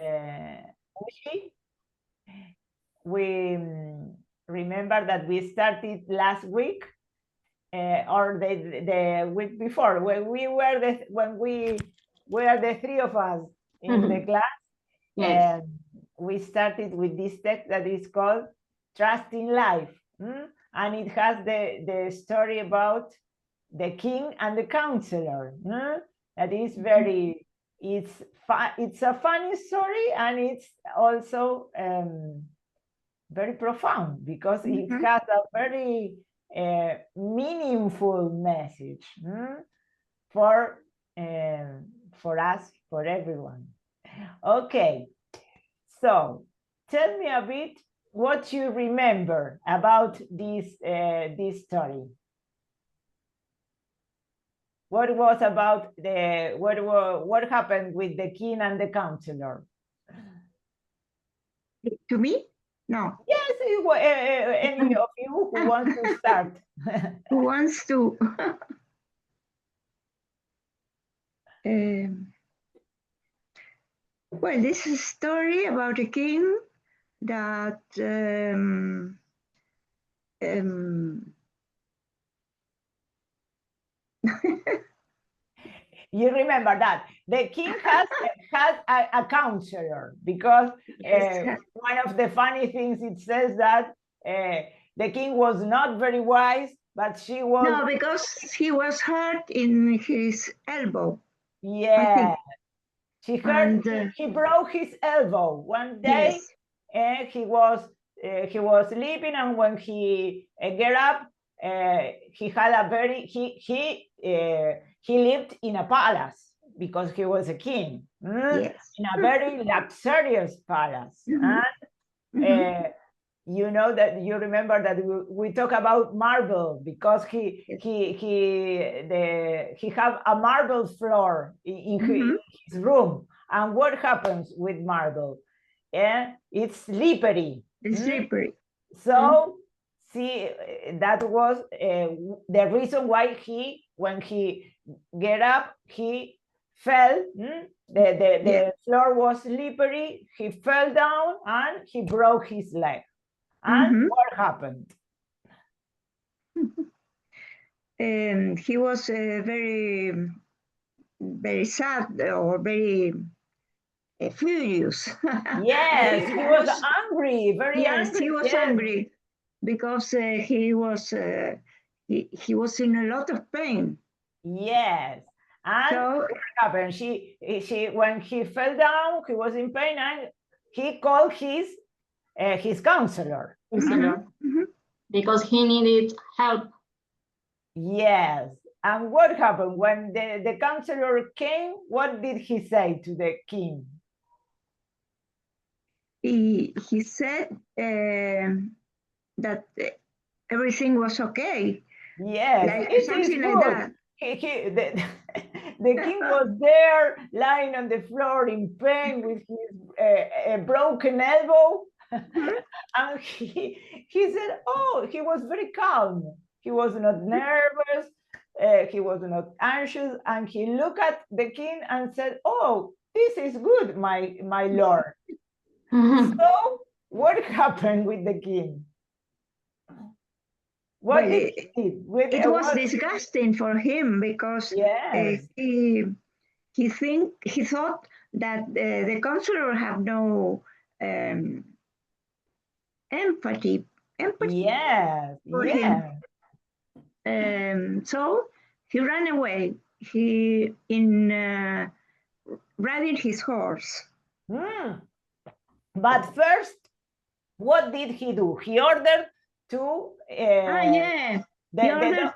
Mooji. We remember that we started last week or the week before when we were the three of us in the class. Yes. And we started with this text that is called Trust in Life. And it has the story about the king and the counselor. That is very, it's a funny story, and it's also very profound because it has a very meaningful message for us, for everyone. Okay, so tell me a bit what you remember about this story. What was about what happened with the king and the counselor? To me? No. Yes, any of you who wants to start. Who wants to? Well, this is a story about a king that you remember that the king has a counselor because one of the funny things it says that the king was not very wise, but she was. No, because he was hurt in his elbow. Yeah, he hurt. And, he broke his elbow one day. Yes. He was sleeping, and when he get up, he had a very he lived in a palace because he was a king. Yes. In a very luxurious palace. And you know that you remember that we talk about marble because he have a marble floor in his room. And what happens with marble? Yeah, it's slippery. It's slippery. So see, that was the reason why when he get up, he fell. The floor was slippery. He fell down and he broke his leg. And what happened? He was very, very sad or very furious. Yes, he was angry, very angry. Yes, he was angry because he was in a lot of pain. Yes. And what happened? She when he fell down, he was in pain, and he called his counselor. Because he needed help. Yes. And what happened when the counselor came? What did he say to the king? He said that everything was okay. Yes, like, something like that. The king was there lying on the floor in pain with his broken elbow. And he said, oh, he was very calm. He was not nervous. He was not anxious. And he looked at the king and said, oh, this is good, my lord. So what happened with the king? What did he do? It was disgusting for him because he thought that the counselor had no empathy for him. So he ran away. He riding his horse. But first, what did he do? He ordered to he ordered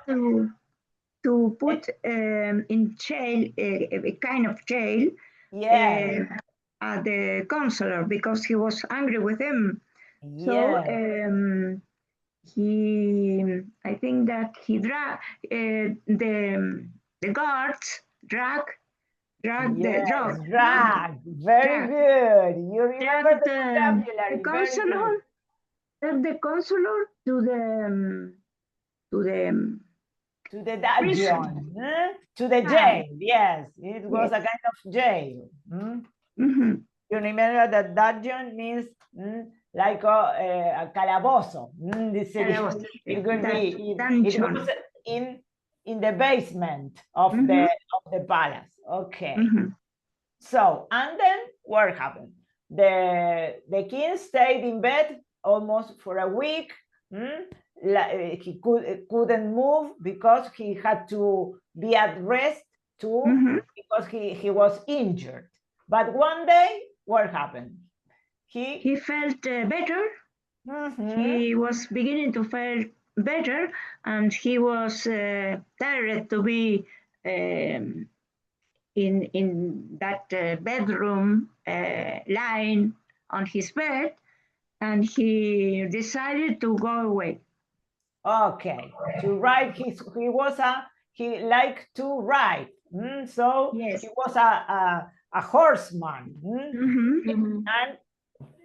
to put in jail, a kind of jail, at the counselor because he was angry with him. So I think that he the guards drag the dog. Very good. You remember the vocabulary. The counselor to the dungeon, to the jail. Yes, it was a kind of jail. You remember that dungeon means like a calabozo. It could be dungeon. It was in the basement of the palace. Okay. So, and then what happened? The king stayed in bed almost for a week. He couldn't move because he had to be at rest too, because he was injured. But one day, what happened? He felt better. He was beginning to feel better, and he was tired to be in that bedroom, lying on his bed, and he decided to go away. Okay, to ride he liked to ride. So yes. He was a horseman. And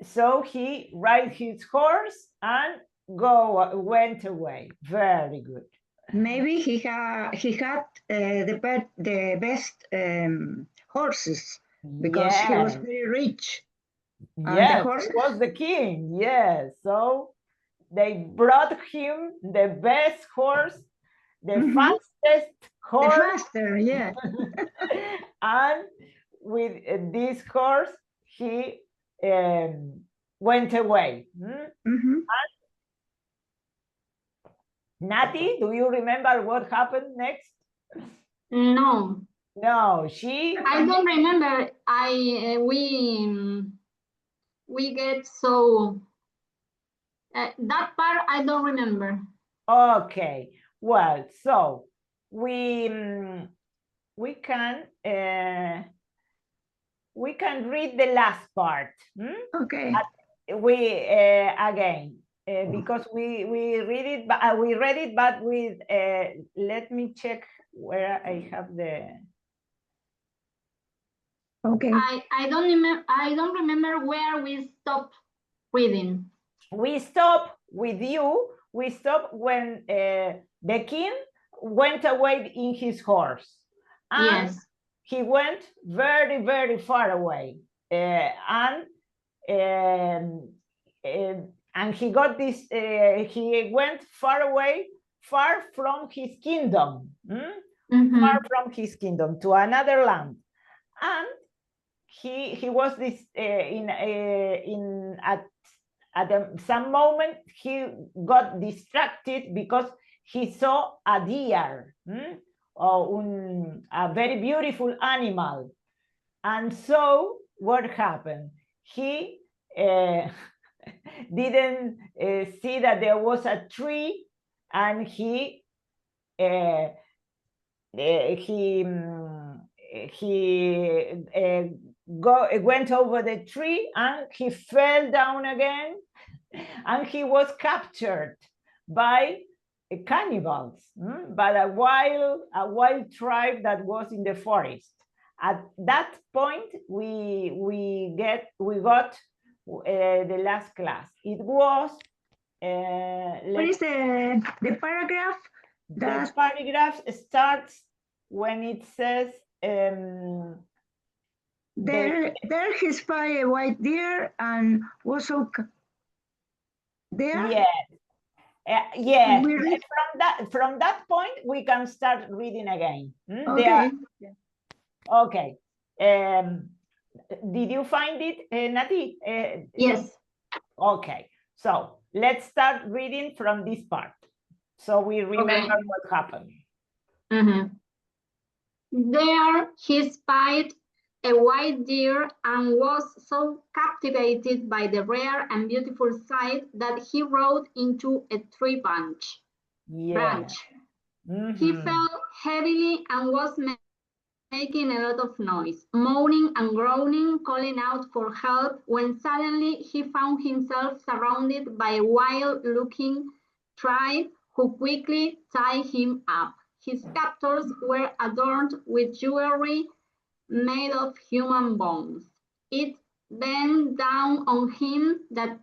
so he ride his horse and went away. Very good. Maybe he had the best horses because he was very rich. Yes, he was the king. Yes, so they brought him the best horse, the fastest horse. The faster, yeah. And with this horse, he went away. Nati, do you remember what happened next? No. No, I don't remember. We get so that part I don't remember. Okay. Well, so we can read the last part. Okay. Again. Because we read it, but with let me check where I have the. Okay. I don't remember where we stopped reading. We stop with you. We stop when the king went away in his horse, and yes. He went very, very far away, and he got this. He went far away, far from his kingdom, far from his kingdom to another land, and he was this at some moment he got distracted because he saw a deer, a very beautiful animal, and so what happened? He didn't see that there was a tree, and he went over the tree, and he fell down again, and he was captured by cannibals, by a wild tribe that was in the forest. At that point, we got the last class. It was. What is the paragraph? The paragraph starts when it says. There he spied a white deer and was so there. Yes. Yes. From that point we can start reading again. Okay. Okay. Did you find it, Nati? Yes. Okay. So let's start reading from this part, so we remember what happened. There he spied a white deer and was so captivated by the rare and beautiful sight that he rode into a tree branch. He fell heavily and was making a lot of noise, moaning and groaning, calling out for help, when suddenly he found himself surrounded by a wild-looking tribe who quickly tied him up. His captors were adorned with jewelry made of human bones. It bent down on him that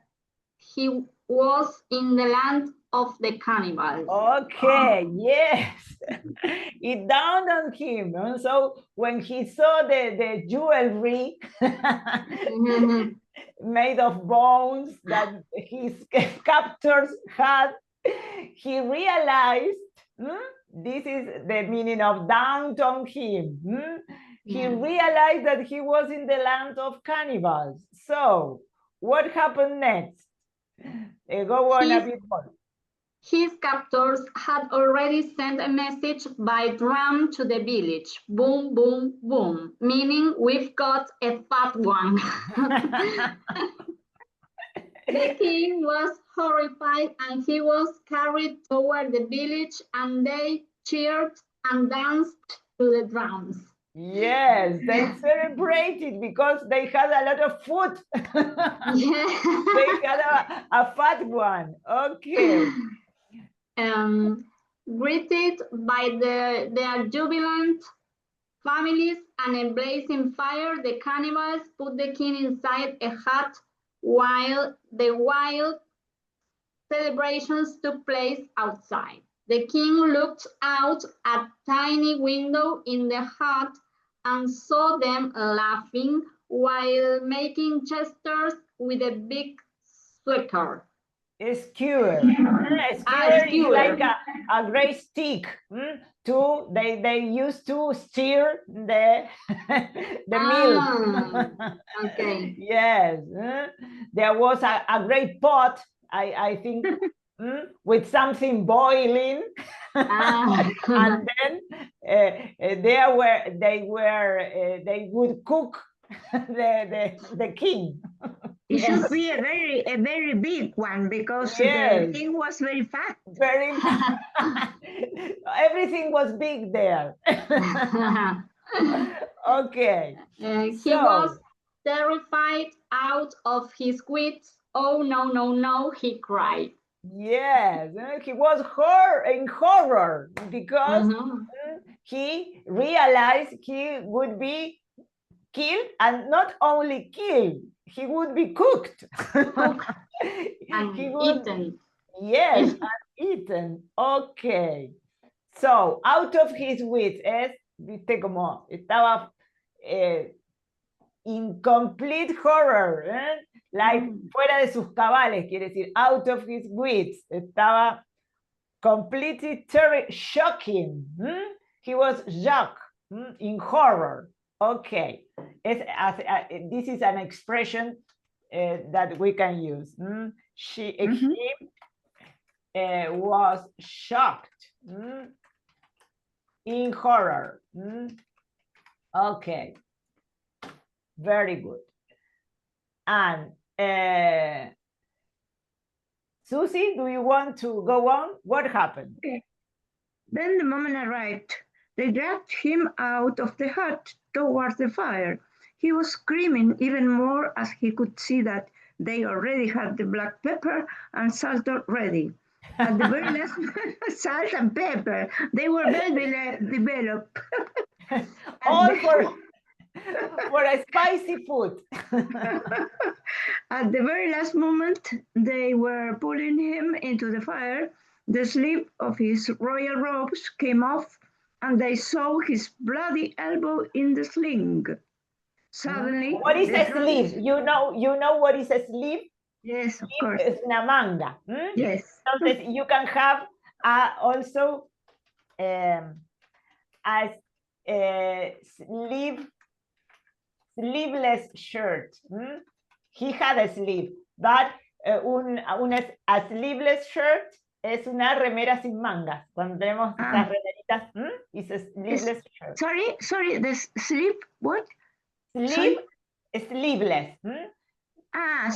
he was in the land of the cannibals. Okay, yes. It dawned on him. And so when he saw the jewelry made of bones that his captors had, he realized, this is the meaning of dawned on him. He realized that he was in the land of cannibals. So what happened next? Go on a bit more. His captors had already sent a message by drum to the village. Boom, boom, boom. Meaning, we've got a fat one. The king was horrified and he was carried toward the village and they cheered and danced to the drums. Yes, they celebrated because they had a lot of food. Yeah. They had a fat one. Okay. Greeted by their jubilant families and a blazing fire, the cannibals put the king inside a hut while the wild celebrations took place outside. The king looked out a tiny window in the hut and saw them laughing while making gestures with a big skewer. A skewer. A skewer is like a great stick. They used to steer the milk. Okay. Yes. There was a great pot, I think, with something boiling. And then they would cook the king. It should be a very big one because the king was very fat. Very everything was big there. Okay. He was terrified out of his wits. Oh no, no, no, he cried. Yes, he was in horror because he realized he would be killed, and not only killed, he would be cooked. And eaten. Yes, and eaten. Okay. So, out of his wits, viste como estaba in complete horror, like fuera de sus cabales, quiere decir, out of his wits, estaba completely shocking. He was shocked, in horror. Okay, this is an expression that we can use. He was shocked, in horror. Okay, very good. And Susie, do you want to go on? What happened? Okay. Then the moment arrived. They dragged him out of the hut towards the fire. He was screaming even more as he could see that they already had the black pepper and salt ready. At the very last, salt and pepper, they were well developed. All for a spicy food. At the very last moment, they were pulling him into the fire. The sleeve of his royal robes came off, and they saw his bloody elbow in the sling. Suddenly, what is a sleeve? You know what is a sleeve? Yes, of course. Es una manga. Yes. Entonces, you can have also a sleeveless shirt. He had a sleeve, but a sleeveless shirt es una remera sin mangas. Cuando tenemos estas remeritas, it's a sleeveless shirt. Sorry, the sleeve, what? Sleeveless.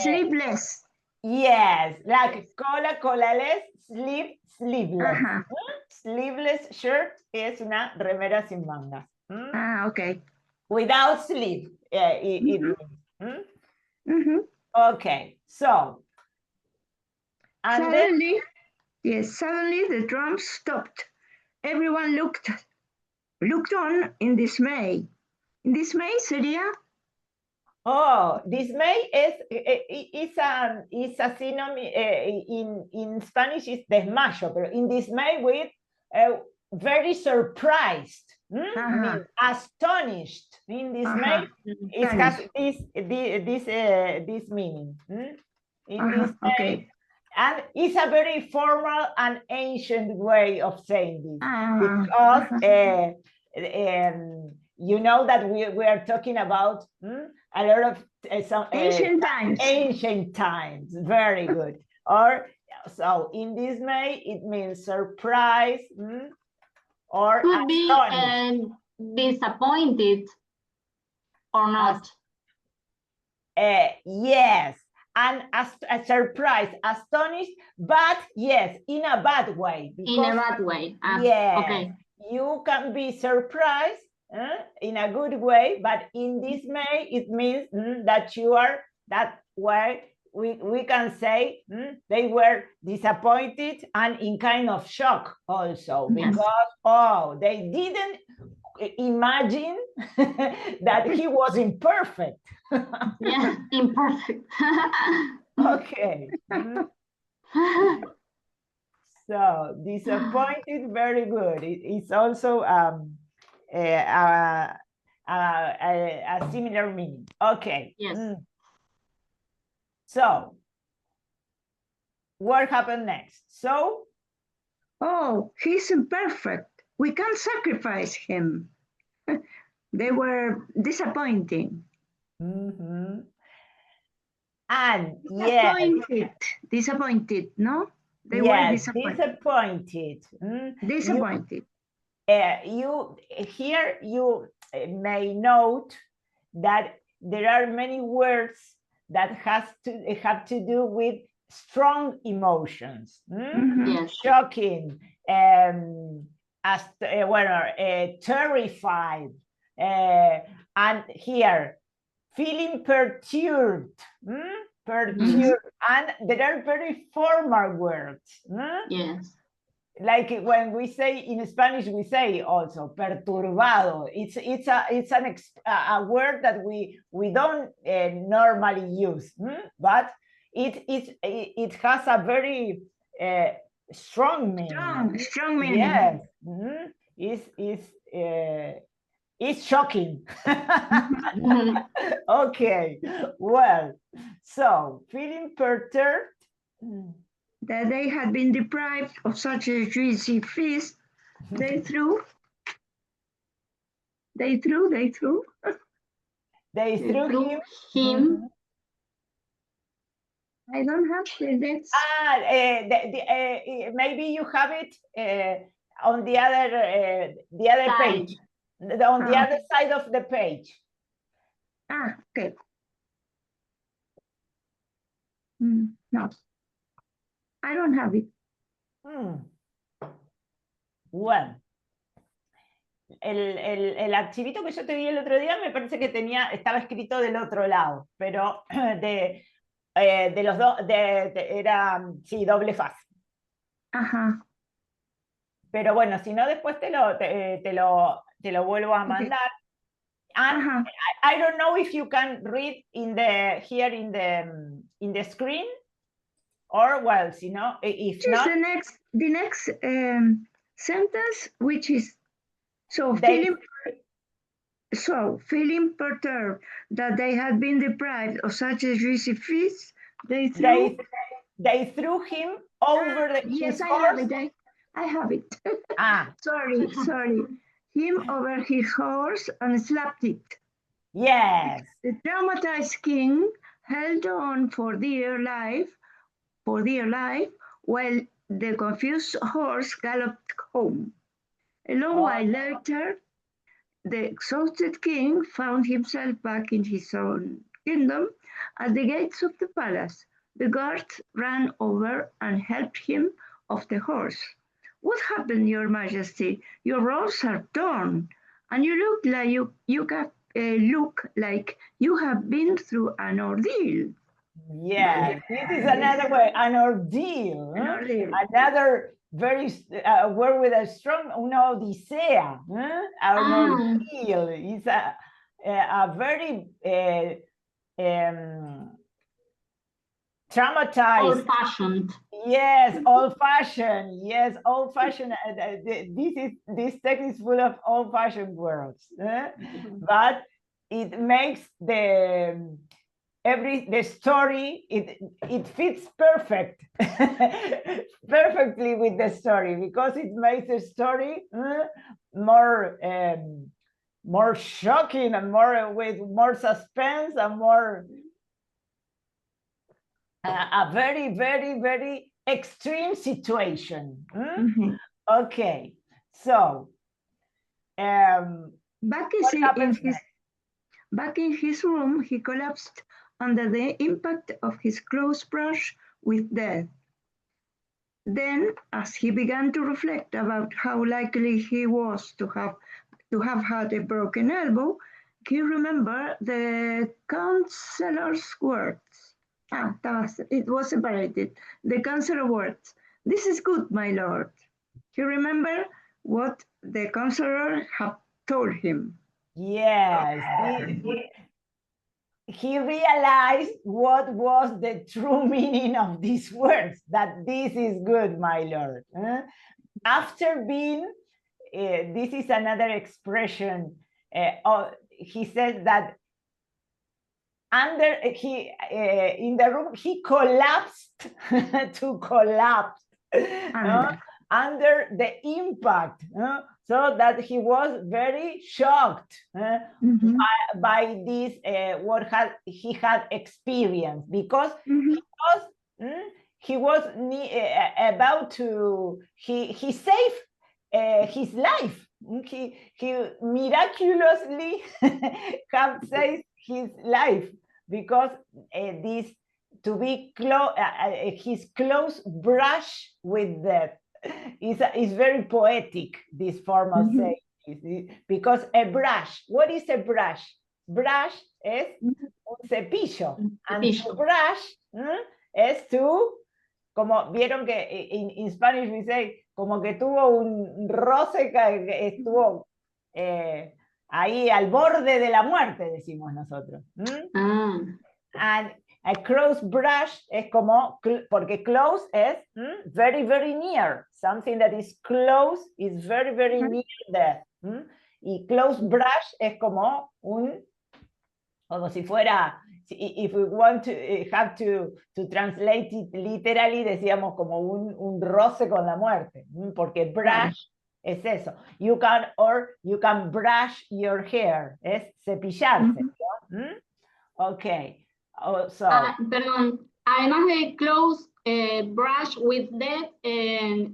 Sleeveless. Yes, like colaless, sleeveless. Sleeveless shirt es una remera sin mangas. Okay. Without sleeve, it means. Okay, so. And suddenly the drums stopped. Everyone looked on in dismay. In dismay sería Oh, dismay is a synonym in Spanish is desmayo, but in dismay with very surprised, means astonished. In dismay, it has this meaning. In dismay, okay. and it's a very formal and ancient way of saying this because you know that we are talking about a lot of some ancient times. Very good. Or so in dismay it means surprise or could be disappointed or not. Yes, and a surprise, astonished, but yes, in a bad way. In a bad way. Yes, okay. You can be surprised in a good way, but in dismay, it means that you are that way. We can say they were disappointed and in kind of shock also, because they didn't imagine that he was imperfect. Yeah, imperfect. Okay. So disappointed, very good. It's also a similar meaning. Okay. Yes. So what happened next? So, he's imperfect. We can't sacrifice him. They were disappointing. And disappointed, no? They were disappointed. Disappointed. You may note that there are many words that have to do with strong emotions. Yes. Shocking, terrified, and here feeling perturbed. And there are very formal words. Yes. Like when we say in Spanish, we say also perturbado. It's a word that we don't normally use, but it has a very strong meaning. Strong meaning. Yes. It's shocking. Okay. Well, so feeling perturbed. That they had been deprived of such a juicy feast, they threw him. I don't have the next. Maybe you have it on the other page, on the other side of the page. Okay. No, I don't have it. Bueno, el archivito que yo te di el otro día me parece que estaba escrito del otro lado, pero de los dos, era, sí, doble faz. Pero bueno, si no, después te lo vuelvo a mandar. And I don't know if you can read here in the screen, or well, if not, the next sentence, which is feeling perturbed that they had been deprived of such a juicy feast, they threw him over his horse. I have it. Sorry. Him over his horse and slapped it. Yes. The traumatized king held on for dear life, while the confused horse galloped home. A long while later, the exhausted king found himself back in his own kingdom at the gates of the palace. The guards ran over and helped him off the horse. What happened, Your Majesty? Your robes are torn, and you look like you have been through an ordeal. Yes, this is another way, an ordeal. Another very word with a strong, una odisea. An ordeal is a very traumatized. Old-fashioned. Yes, old-fashioned. Yes, old-fashioned. This text is full of old-fashioned words, but it makes the story, it fits perfectly with the story, because it makes the story more shocking and with more suspense and more a very, very, very extreme situation. Okay, so back in his room, he collapsed under the impact of his clothes brush with death. Then, as he began to reflect about how likely he was to have had a broken elbow, he remembered the counselor's words. It was separated. The counselor words. "This is good, my lord." He remembered what the counselor had told him. Yes. He realized what was the true meaning of these words, that this is good, my lord. After being, this is another expression, he says that in the room, he collapsed to collapse under the impact, so that he was very shocked by this, what he had experienced, because he was about to, he saved his life. He miraculously have saved his life, because this, to be his close brush with death is very poetic, this form of saying, because a brush, what is a brush? Brush es un cepillo, and to brush es to, como vieron que in Spanish we say, como que tuvo un roce, que estuvo ahí al borde de la muerte, decimos nosotros. And a close brush es como, porque close es very, very near. Something that is close is very, very near death. Y close brush es como si fuera, if we want to have to translate it literally, decíamos como un roce con la muerte, porque brush es eso. You can brush your hair, es cepillarse, ¿no? Okay. So, perdón, además de close brush with death, there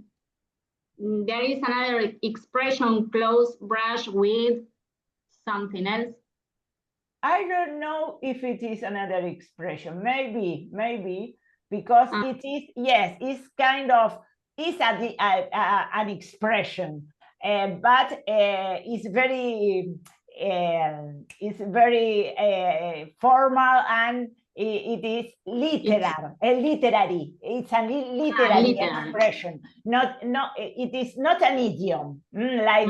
is another expression, close brush with something else. I don't know if it is another expression. Maybe, because it is, yes, it's kind of, it's an expression, but it's very formal, and it is literary. It's a literary expression. It is not an idiom like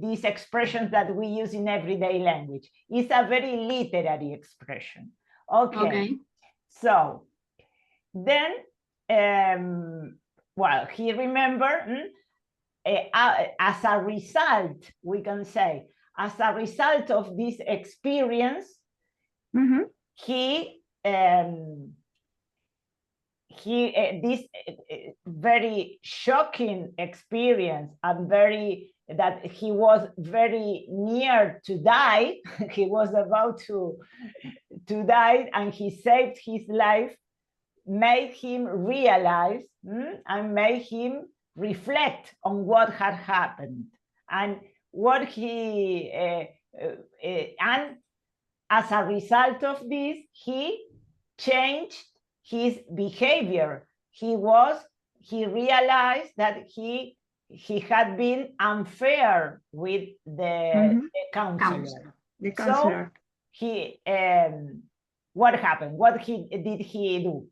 these expressions that we use in everyday language. It's a very literary expression. Okay. So then, well, he remembered. As a result, we can say, as a result of this experience, this very shocking experience, and that he was very near to die. He was about to die, and he saved his life, made him realize and made him reflect on what had happened, and what he and as a result of this, he changed his behavior. He realized that he had been unfair with the counselor. So he what happened? What did he do?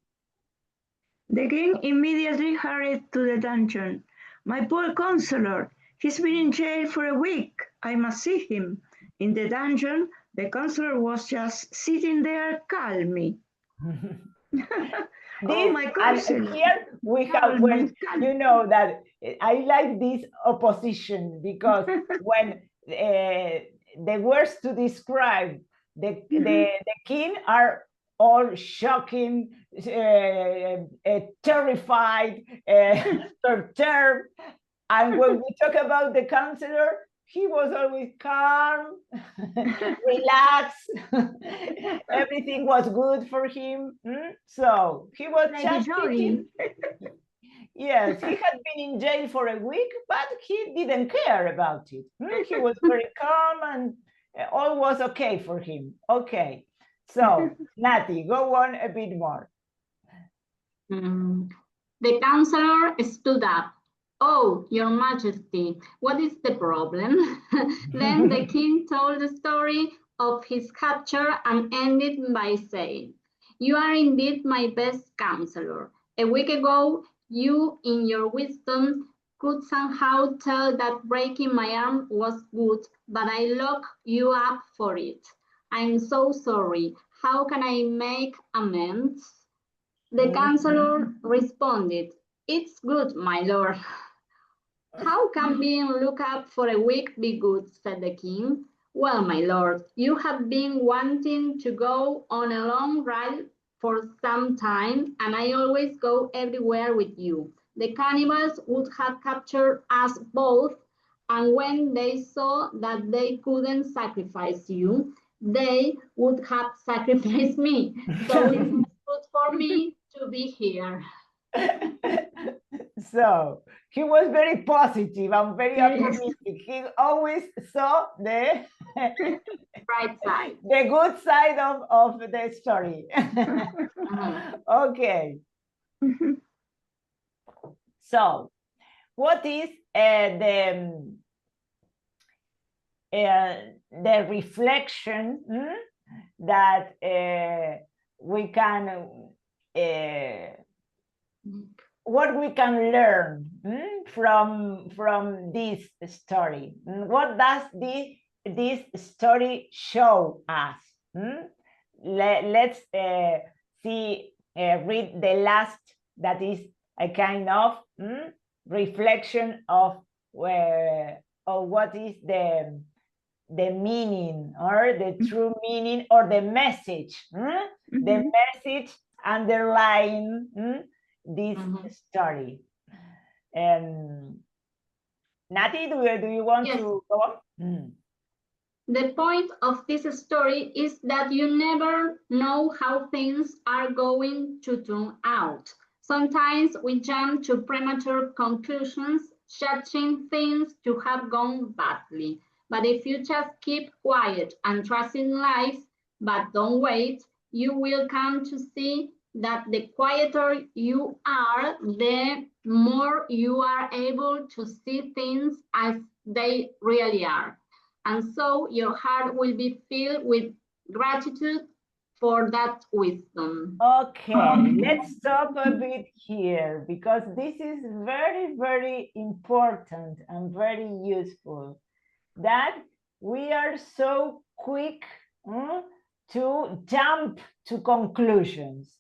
The king immediately hurried to the dungeon. "My poor counselor, he's been in jail for a week. I must see him." In the dungeon, the counselor was just sitting there calmly. Oh, my counselor. And here we have, when you know that I like this opposition, because when the words to describe the king are all shocking, terrified, perturbed. And when we talk about the counselor, he was always calm, relaxed. Everything was good for him. So he was Like just sitting. Yes, he had been in jail for a week, but he didn't care about it. He was very calm, and all was okay for him. Okay. So, Nati, go on a bit more. The counselor stood up. Oh, Your Majesty, what is the problem? Then the king told the story of his capture and ended by saying, you are indeed my best counselor. A week ago, you, in your wisdom, could somehow tell that breaking my arm was good, but I locked you up for it. I'm so sorry. How can I make amends? The counselor responded, it's good, my lord. How can being looked up for a week be good, said the king. Well, my lord, you have been wanting to go on a long ride for some time, and I always go everywhere with you. The cannibals would have captured us both, and when they saw that they couldn't sacrifice you, they would have sacrificed me. So it's good for me to be here. So he was very positive and very optimistic. He always saw the right side, the good side of the story. Okay. So, what is the reflection that we can what we can learn from this story? What does this story show us? Let's see, read the last, that is a kind of reflection of what is the meaning, or the true meaning, or the message, the message underlying this story. Nati, do you want to go on? The point of this story is that you never know how things are going to turn out. Sometimes we jump to premature conclusions, judging things to have gone badly. But if you just keep quiet and trust in life, but don't wait, you will come to see that the quieter you are, the more you are able to see things as they really are. And so your heart will be filled with gratitude for that wisdom. Okay, let's stop a bit here, because this is very, very important and very useful, that we are so quick to jump to conclusions.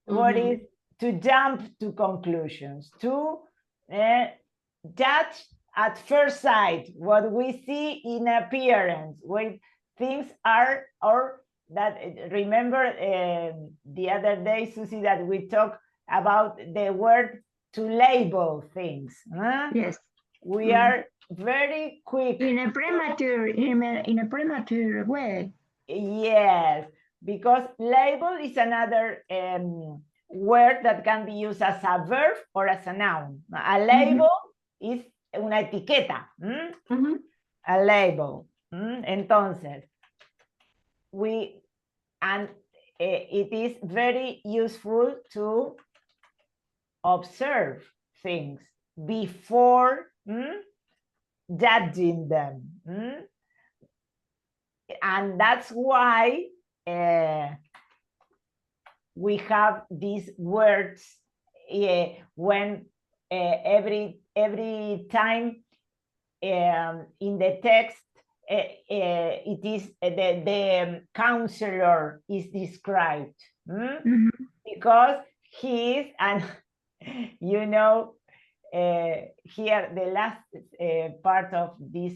What is to jump to conclusions? To judge at first sight what we see in appearance, when things are, or that, remember the other day, Susie, that we talked about the word to label things. Yes. We are very quick. In a premature way. Yes, because label is another word that can be used as a verb or as a noun. A label is una etiqueta. A label. Entonces, it is very useful to observe things before judging them. And that's why we have these words when every time in the text it is the counselor is described, because he is, and you know, here the last part of this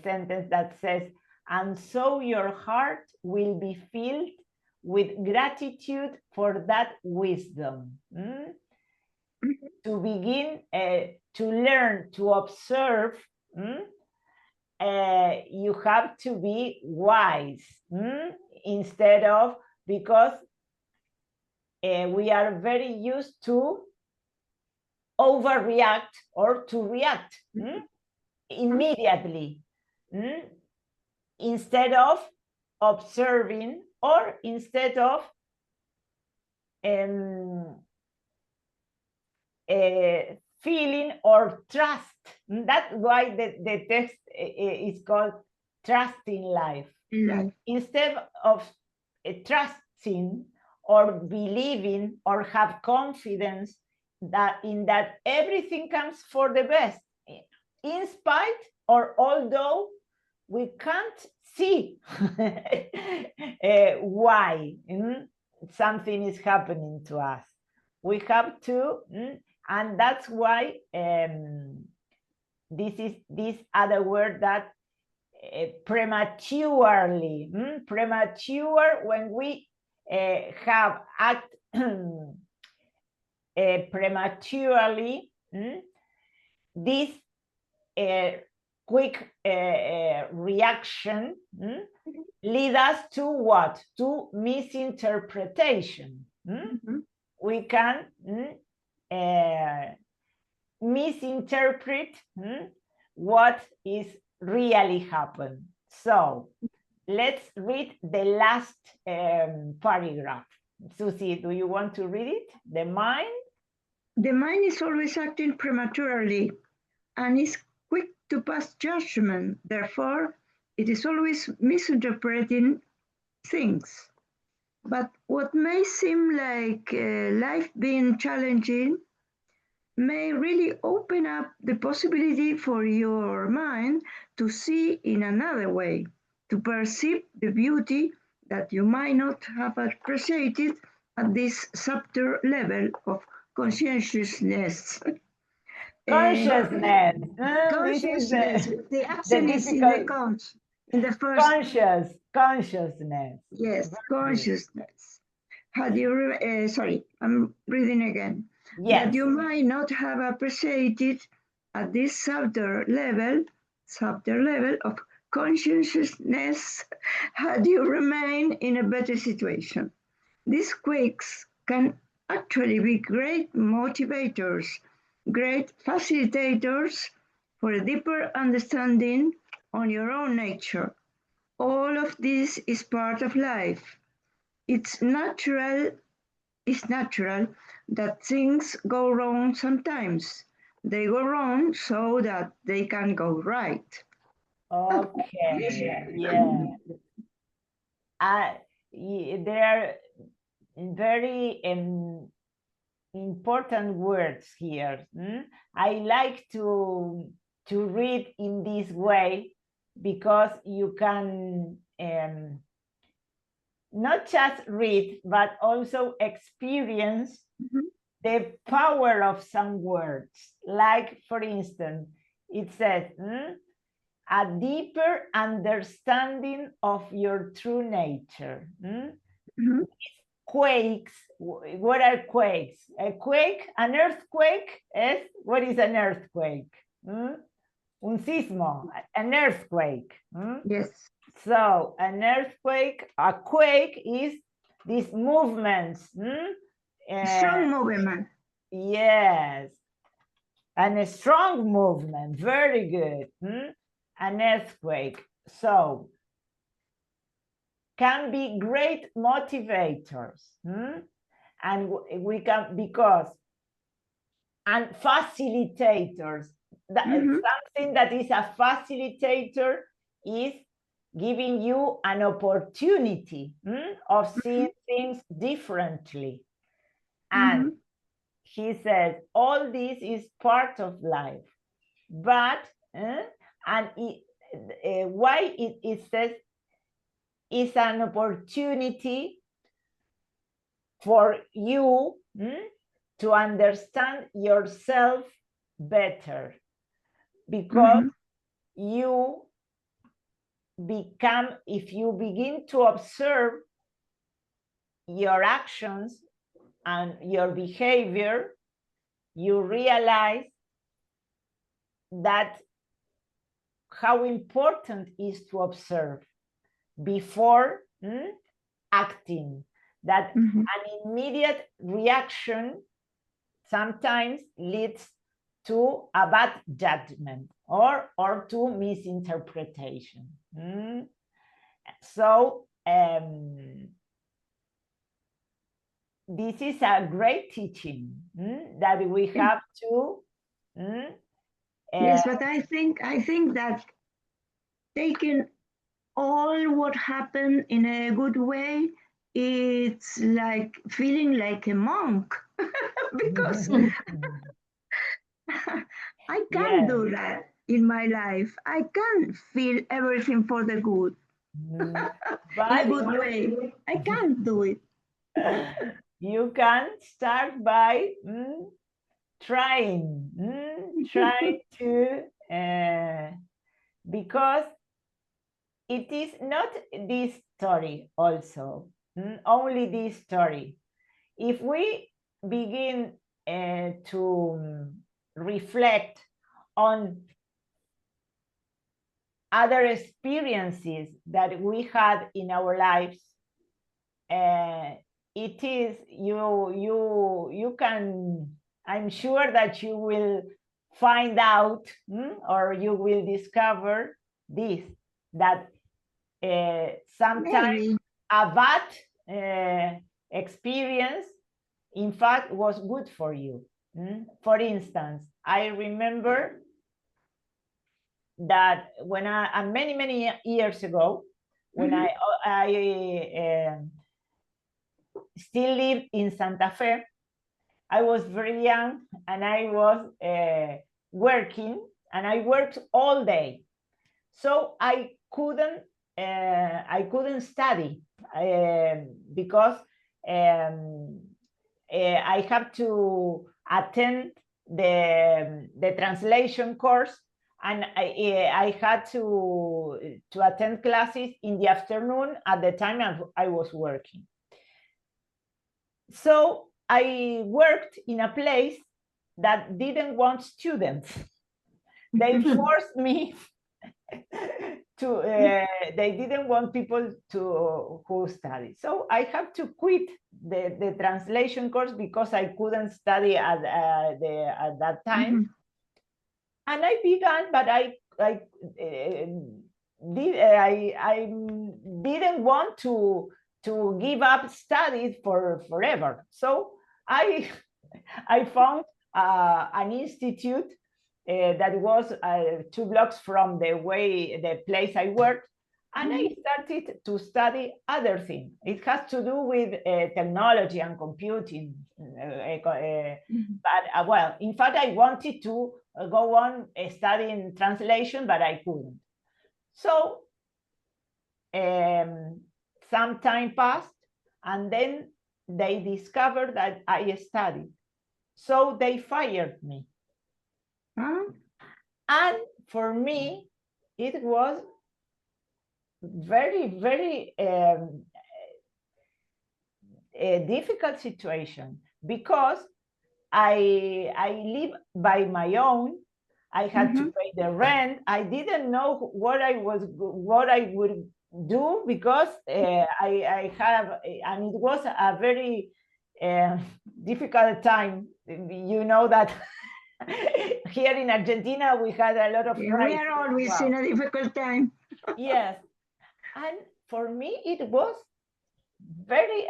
sentence that says, and so your heart will be filled with gratitude for that wisdom. To begin to learn to observe, you have to be wise, instead of, because we are very used to overreact or to react immediately, instead of observing, or instead of feeling or trust. That's why the text is called Trusting Life. Instead of trusting or believing or have confidence that everything comes for the best, in spite or although we can't see why something is happening to us. We have to, and that's why this other word that prematurely, premature, when we have act prematurely, this quick reaction lead us to what? To misinterpretation. We can misinterpret what is really happened. So let's read the last paragraph. Susie, do you want to read it? The mind? The mind is always acting prematurely and is quick to pass judgment. Therefore, it is always misinterpreting things. But what may seem like life being challenging may really open up the possibility for your mind to see in another way, to perceive the beauty that you might not have appreciated at this subtle level of conscientiousness. Consciousness. Consciousness. The action is in the in the first. Consciousness. Yes, consciousness. Had you, sorry, I'm reading again. Yes. That you might not have appreciated at this subtle level of consciousness had you remained in a better situation. These quakes can actually be great motivators, great facilitators for a deeper understanding on your own nature. All of this is part of life. It's natural that things go wrong sometimes. They go wrong so that they can go right. Okay, yeah. There are very important words here. I like to read in this way because you can not just read, but also experience the power of some words. Like, for instance, it says, a deeper understanding of your true nature. Quakes, what are quakes? A quake, an earthquake is, what is an earthquake? Un sismo, an earthquake. Yes. So an earthquake, a quake is these movements. Strong movement. Yes. And a strong movement, very good. An earthquake. So can be great motivators. And we can, because, and facilitators. Something that is a facilitator is giving you an opportunity of seeing things differently. And he says, all this is part of life. But, and why it says it's an opportunity for you to understand yourself better, because you become, if you begin to observe your actions and your behavior, you realize that how important is to observe before acting, that an immediate reaction sometimes leads to a bad judgment or to misinterpretation. So this is a great teaching that we have to. Yes, but I think that taking all what happened in a good way, it's like feeling like a monk because I can't do that in my life. I can't feel everything for the good. But in a good way. I can't do it. You can start by trying to, because it is not this story also, only this story. If we begin to reflect on other experiences that we had in our lives, it is you can, I'm sure that you will find out or you will discover this, that sometimes Maybe. a bad experience in fact was good for you. For instance, I remember that when I many years ago, when I still lived in Santa Fe, I was very young and I was working, and I worked all day, so I couldn't study because I have to attend the translation course, and I had to attend classes in the afternoon at the time I was working. So I worked in a place that didn't want students. They forced me to, they didn't want people who study. So I have to quit the translation course because I couldn't study at that time. And I began, but I didn't want to give up studies forever. So I found an institute that was 2 blocks from the place I worked, and I started to study other things. It has to do with technology and computing. But well, in fact, I wanted to go on studying translation, but I couldn't. So some time passed, and then they discovered that I studied. So they fired me. And for me, it was very a difficult situation, because I live by my own. I had to pay the rent. I didn't know what I would do, because I have, and it was a very difficult time. You know that here in Argentina we had a lot of crises. We are always in a difficult time. Yes, and for me it was very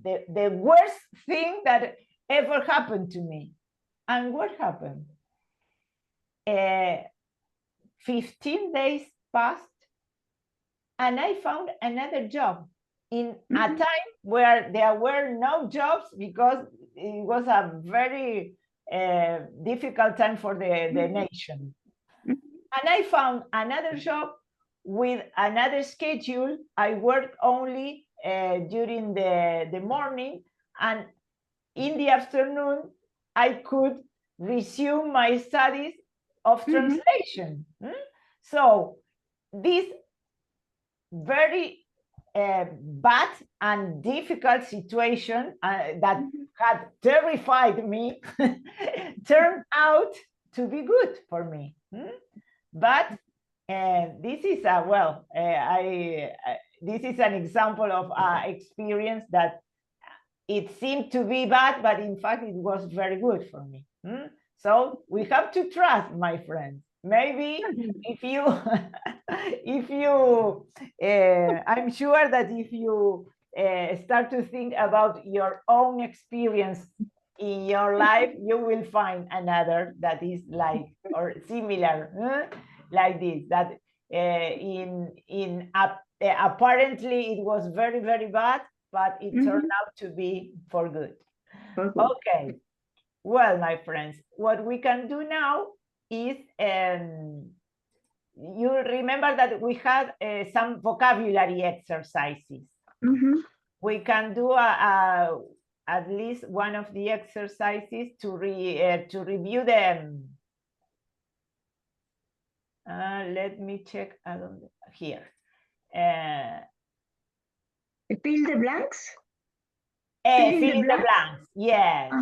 the worst thing that ever happened to me. And what happened? 15 days passed, and I found another job in a time where there were no jobs, because it was a very difficult time for the nation. And I found another job with another schedule, I work only during the morning, and in the afternoon, I could resume my studies of translation. So this very bad and difficult situation that had terrified me turned out to be good for me. But this is this is an example of experience that it seemed to be bad, but in fact it was very good for me. So we have to trust, my friends. Maybe if you, I'm sure that if you start to think about your own experience in your life, you will find another that is like or similar like this. That apparently it was very, very bad, but it turned out to be for good. Okay. Well, my friends, what we can do now is, you remember that we had some vocabulary exercises. We can do at least one of the exercises to review them. Let me check here. Fill the blanks? Filling the blanks, yes.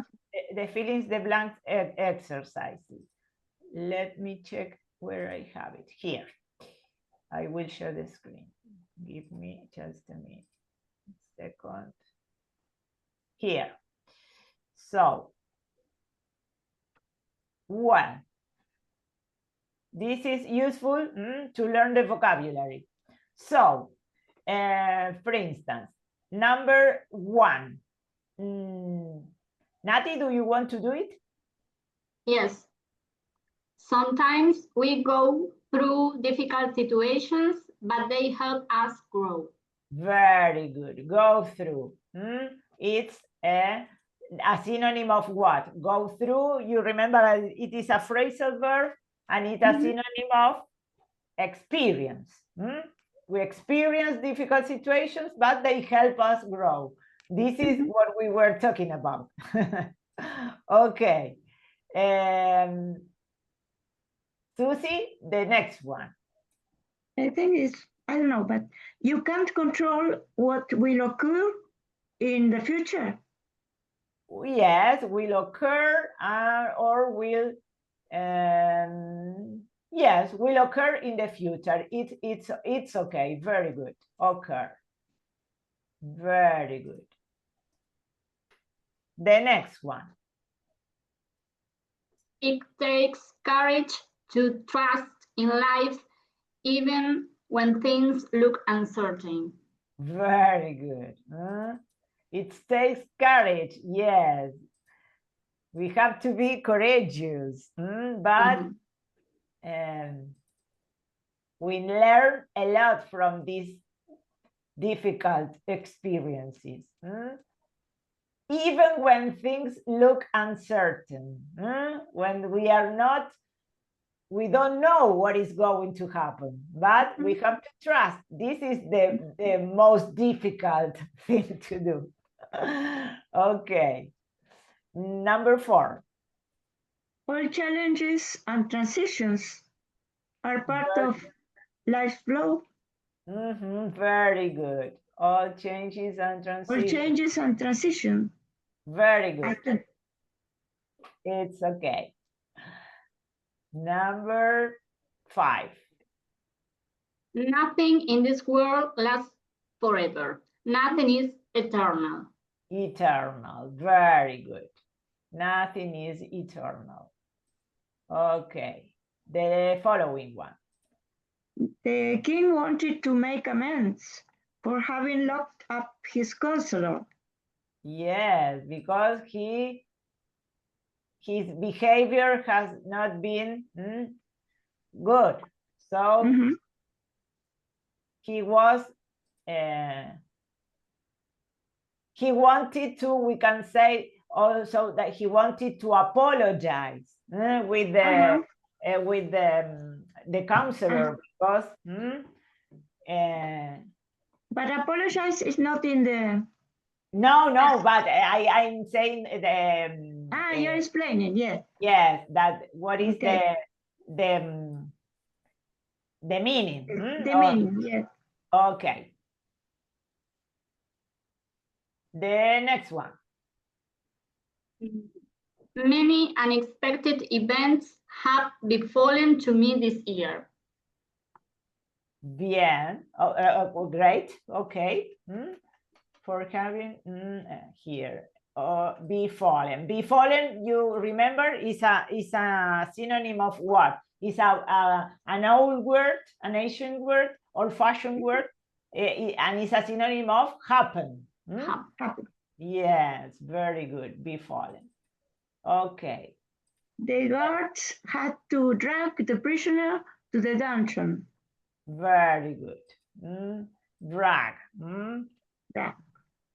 The fillings the blanks exercises. Let me check where I have it. Here. I will share the screen. Give me just a minute. Second. Here. So, well, this is useful to learn the vocabulary. So, for instance, number 1. Nati, do you want to do it? Yes. Sometimes we go through difficult situations, but they help us grow. Very good. Go through. It's a synonym of what? Go through. You remember it is a phrasal verb, and it's a synonym of experience. We experience difficult situations, but they help us grow. This is what we were talking about. Okay. Susie, the next one. I think it's, I don't know, but you can't control what will occur in the future. Yes, will occur or will, yes, will occur in the future. It's okay, very good, occur. Very good. The next one. It takes courage to trust in life, even when things look uncertain. Very good. It takes courage, yes. We have to be courageous, but we learn a lot from these difficult experiences. Even when things look uncertain, when we don't know what is going to happen, but we have to trust. This is the most difficult thing to do. Okay. Number 4. All challenges and transitions are part of life's flow. Very good. All changes and transitions. All changes and transition. Very good. It's okay. Number 5. Nothing in this world lasts forever. Nothing is eternal. Eternal. Very good. Nothing is eternal. Okay. The following one. The king wanted to make amends for having locked up his counselor. Yes, because his behavior has not been good. So he was, he wanted to, we can say also that he wanted to apologize with the counselor, because But apologize is not in the... No, but I'm saying the... you're explaining, yes. Yes, that what is Okay. the meaning. The meaning, yes. Okay. The next one. Many unexpected events have befallen to me this year. Bien. Great. Okay. For having here. Befallen. Befallen, you remember, is a synonym of what? It's an old word, an ancient word, old-fashioned word, and it's a synonym of happen. Happen. Yes, very good. Befallen. Okay. The guards had to drag the prisoner to the dungeon. Very good. Drag. Drag.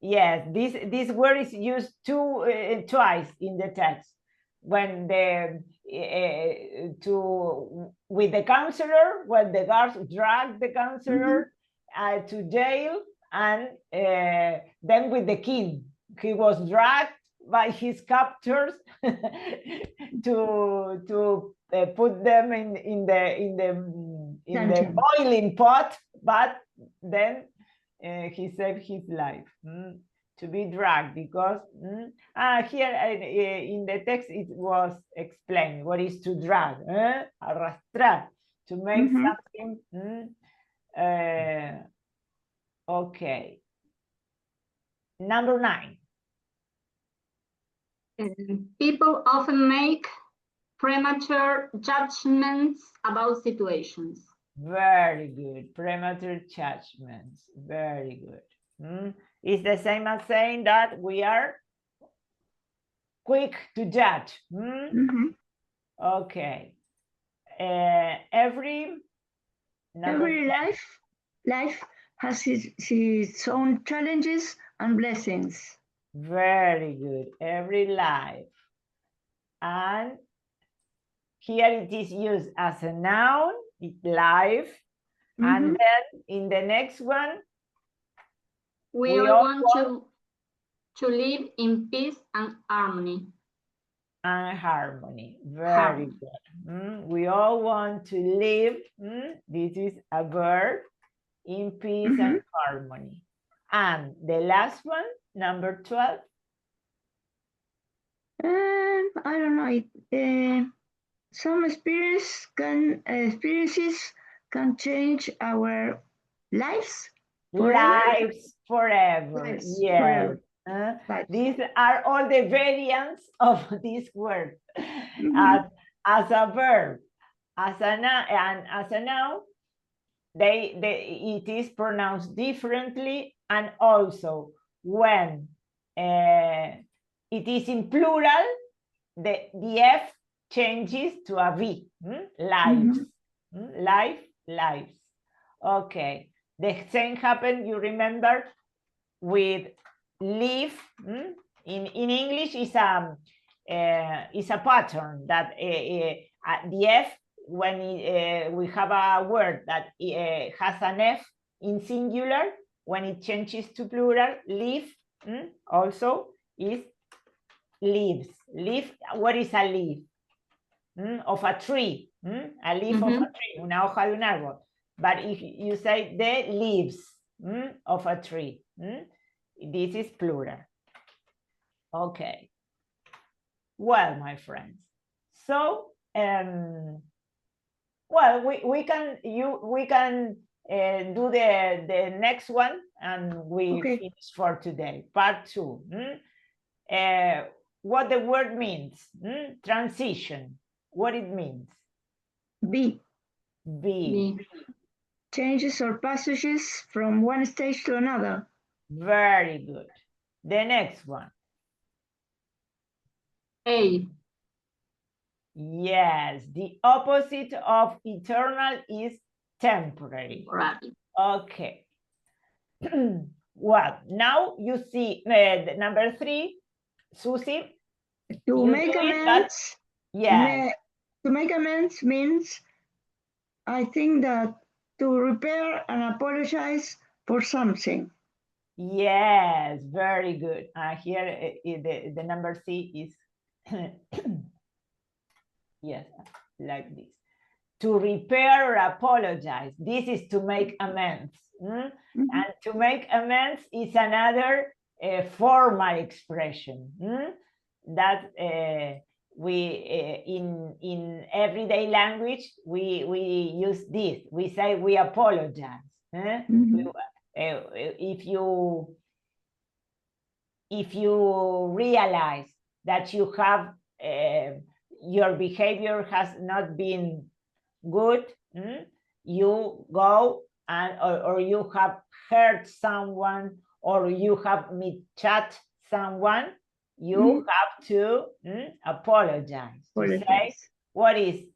Yes, this word is used twice in the text. When with the counselor, when the guards drag the counselor to jail, and then with the king, he was dragged by his captors to put them in the boiling pot, but then he saved his life. To be dragged, because here in the text it was explained what is to drag, arrastrar, to make something. Okay. Number 9. People often make premature judgments about situations. Very good. Premature judgments. Very good. It's the same as saying that we are quick to judge. Okay. Every life has its own challenges and blessings. Very good. Every life. And here it is used as a noun, life. And then in the next one, we all want to live in peace and harmony. And harmony. Very good. We all want to live, this is a verb, in peace and harmony. And the last one, number 12. I don't know. Some experiences can change our lives forever. Lives forever. Yes. Forever. These are all the variants of this word. As a verb, as a noun, it is pronounced differently, and also when it is in plural, the F changes to a V. Lives. Lives. Okay. The same happened, you remember, with live. In English is a pattern that the F, when we have a word that has an F in singular, when it changes to plural, live also is leaves. Leaf, what is a leaf? Of a tree. A leaf of a tree, una hoja de un árbol. But if you say the leaves of a tree, this is plural. Okay. Well, my friends, so well, we can do the next one, and we finish for today. Part 2. What the word means. Transition. What it means. Be. Changes or passages from one stage to another. Very good. The next one. A. Yes, the opposite of eternal is temporary. Right. Okay. Well, now you see number 3, Susie. To make amends. Yes. To make amends means, I think that to repair and apologize for something. Yes, very good. Here the number C is yes, like this. To repair or apologize. This is to make amends. And to make amends is another formal expression that we in everyday language we use this. We say we apologize. If you realize that you have your behavior has not been good, you go and or you have hurt someone or you have misjudged someone, you have to apologize. To say, what is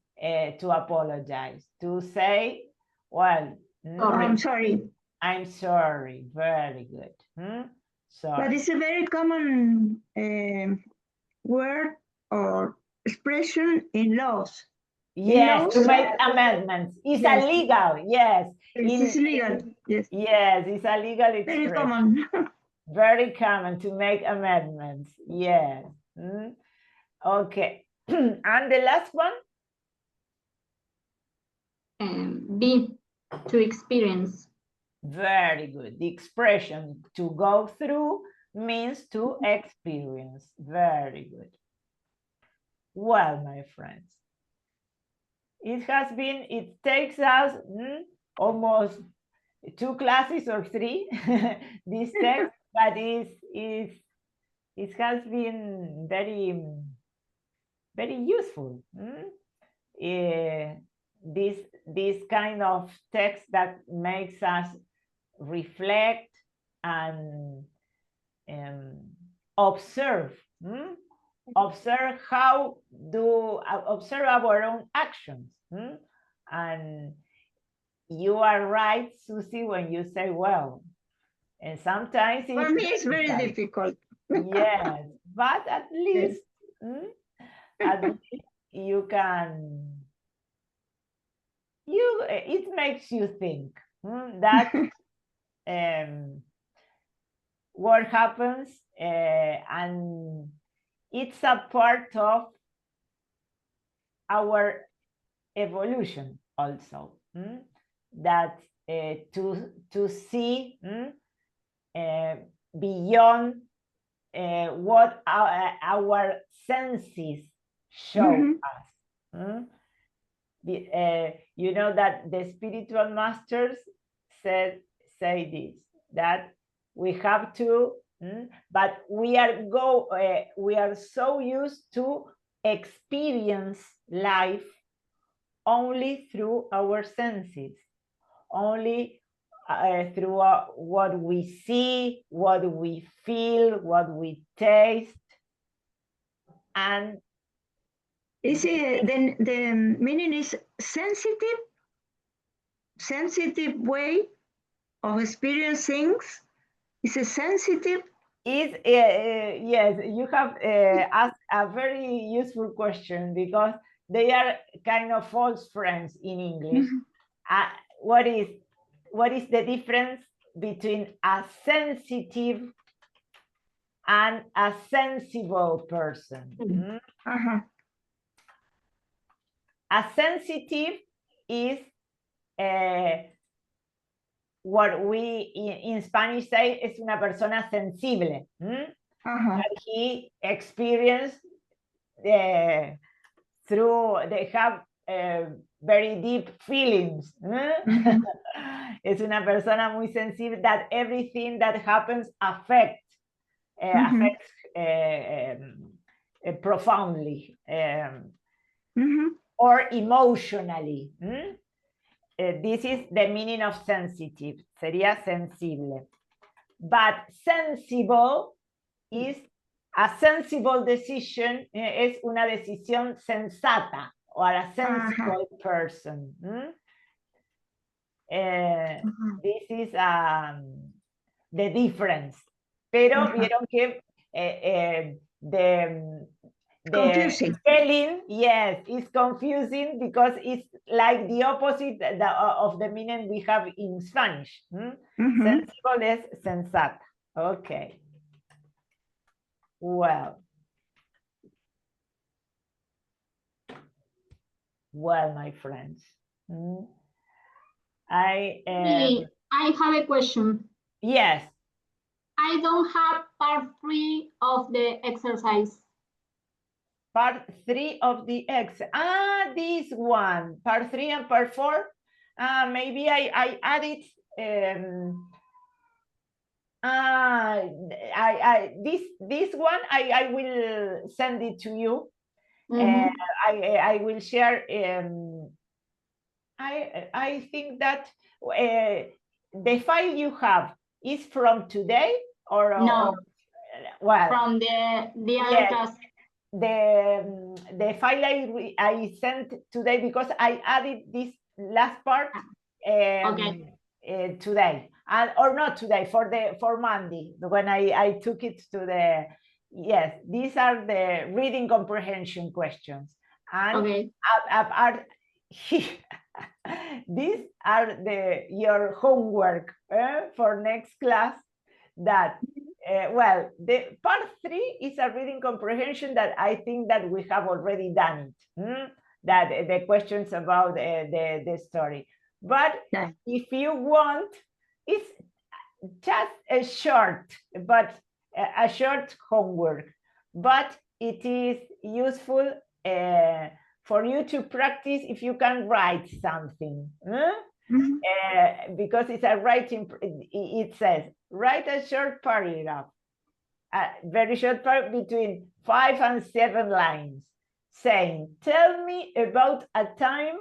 to apologize? To say, well, I'm sorry. I'm sorry. Very good. Sorry. But it's a very common word or expression in laws. Yes, to make amendments. It's illegal, yes. It's legal, yes. Yes, it's a legal expression. Very common. Very common to make amendments, yes. Okay, and the last one? B, to experience. Very good. The expression to go through means to experience. Very good. Well, my friends, it takes us almost 2 classes or 3, this text, but it has been very, very useful. This kind of text that makes us reflect and observe. Observe observe our own actions. And you are right, Susie, when you say, well, and sometimes for me it's very difficult. Yes, but at least you can, it makes you think that what happens, and it's a part of our evolution also, that to see beyond what our senses show us. You know that the spiritual masters say this, that we have to, but we are so used to experience life only through our senses, only through what we see, what we feel, what we taste. And is it the meaning is sensitive way of experiencing things? Is it sensitive? Yes, you have asked a very useful question, because they are kind of false friends in English. What is the difference between a sensitive and a sensible person? A sensitive is what we in Spanish say es una persona sensible. That he experienced through, they have very deep feelings. Es una persona muy sensible, that everything that happens affects profoundly or emotionally. This is the meaning of sensitive, sería sensible. But sensible is a sensible decision, es una decisión sensata, or a sensible person. This is the difference. Pero vieron que confusing. spelling, yes, is confusing because it's like the opposite of the meaning we have in Spanish. Sensible es sensata. Okay. Well, my friends, I have a question. Yes. I don't have part 3 of the exercise. Part 3 of the this one, part 3 and part 4. Maybe I added this one. I will send it to you. I will share. I think that the file you have is from today no, well, from the other class. The file I sent today because I added this last part today, or not today, for Monday when I took it to the. Yes, these are the reading comprehension questions, and these are your homework for next class. That well, the part 3 is a reading comprehension that I think that we have already done it. That the questions about the story. But if you want, it's just a short homework. But it is useful for you to practice if you can write something. Because it's a writing, it says, write a short paragraph, a very short paragraph between 5 and 7 lines, saying, tell me about a time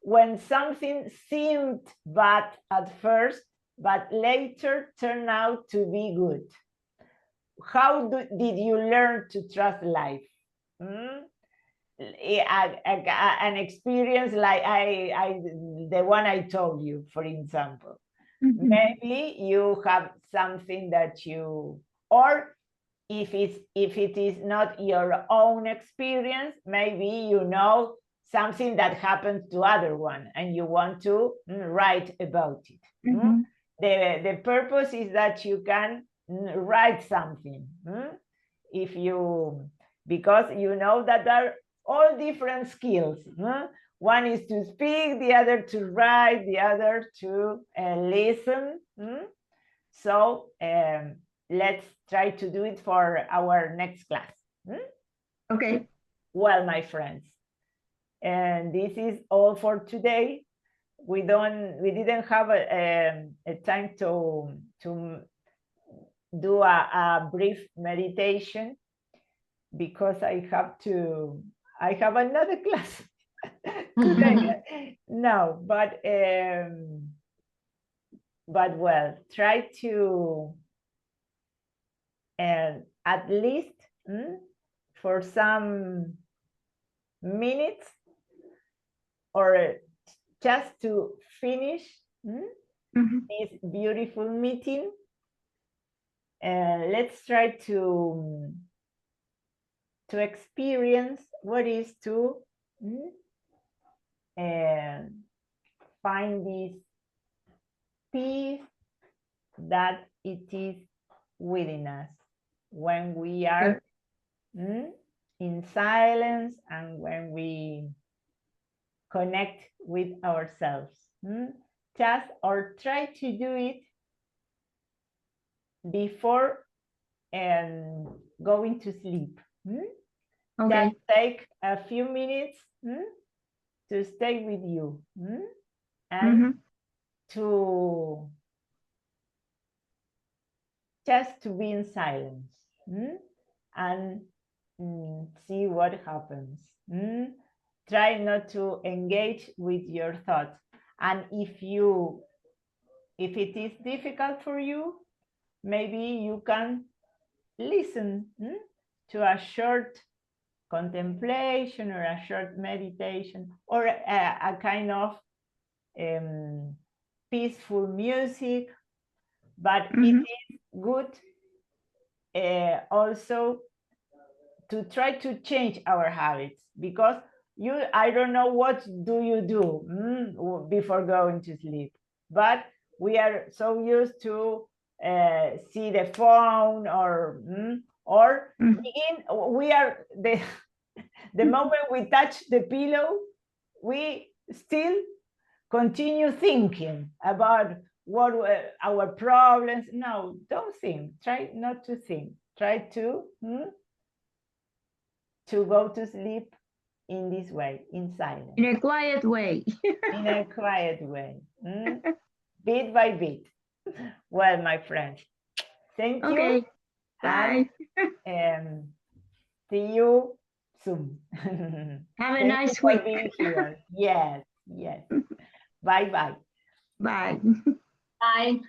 when something seemed bad at first, but later turned out to be good. How did you learn to trust life? An experience like the one I told you, for example. Maybe you have something that you, or if it is not your own experience, maybe you know something that happened to other one and you want to write about it. The purpose is that you can write something. If you, because you know that there are all different skills. One is to speak, the other to write, the other to listen. So let's try to do it for our next class. Okay. Well, my friends, and this is all for today. We didn't have a time to do a brief meditation because I have another class today. No, but well, try to at least for some minutes or just to finish this beautiful meeting. Let's try to experience what is to find this peace that it is within us when we are in silence and when we connect with ourselves. Just or try to do it before going to sleep. Just take a few minutes to stay with you and to just to be in silence and see what happens. Try not to engage with your thoughts. And if it is difficult for you, maybe you can listen to a short contemplation or a short meditation or a kind of peaceful music. But it is good also to try to change our habits, because I don't know what do you do before going to sleep, but we are so used to see the phone or begin. We are the moment we touch the pillow, we still continue thinking about what were our problems. No, don't think. Try not to think. Try to go to sleep in this way, in silence. In a quiet way. In a quiet way. Bit by bit. Well, my friend, thank you. Okay. Bye. And see you soon. Have a nice for week. being here. Yes, yes. Bye-bye. Bye. Bye.